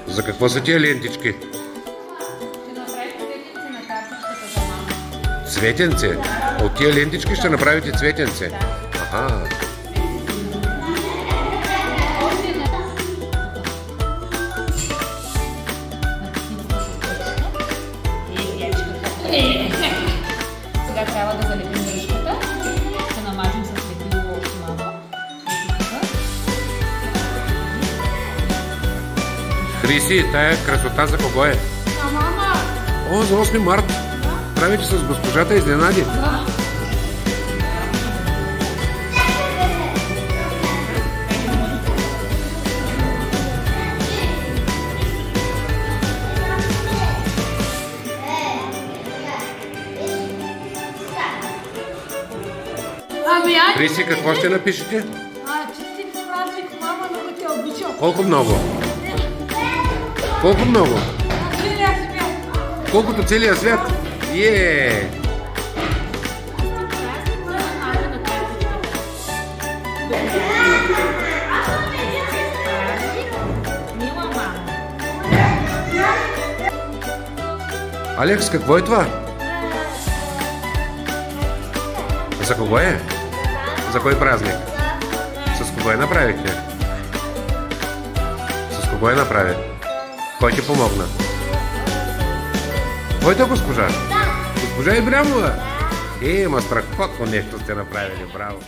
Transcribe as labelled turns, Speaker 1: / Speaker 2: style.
Speaker 1: За какво са тия лентички?
Speaker 2: Ще направите цветенце на картичката за мама.
Speaker 1: Цветенце? От тия лентички ще направите цветенце? Аха.
Speaker 2: Сега трябва да залепим дръжката. Ще намажем с лепило малко.
Speaker 1: Хриси, тая красота за кого е?
Speaker 2: А мама!
Speaker 1: О, за 8 март. Правите с госпожата изненади.
Speaker 2: Да.
Speaker 1: Хриси, какво ще напишете?
Speaker 2: Честит празник, мама, много те обичам.
Speaker 1: Колко много? Колко много?
Speaker 2: Целия свят.
Speaker 1: Колкото целия свят? Е!
Speaker 2: Мила мама.
Speaker 1: Алекс, какво е това? За кого е? За кой празник? С кого я направихте? С кого я направи? Кой ти помогна? Твоята госпожа? Госпожа Ибрямова? Ма страхотно нещо сте направили, браво!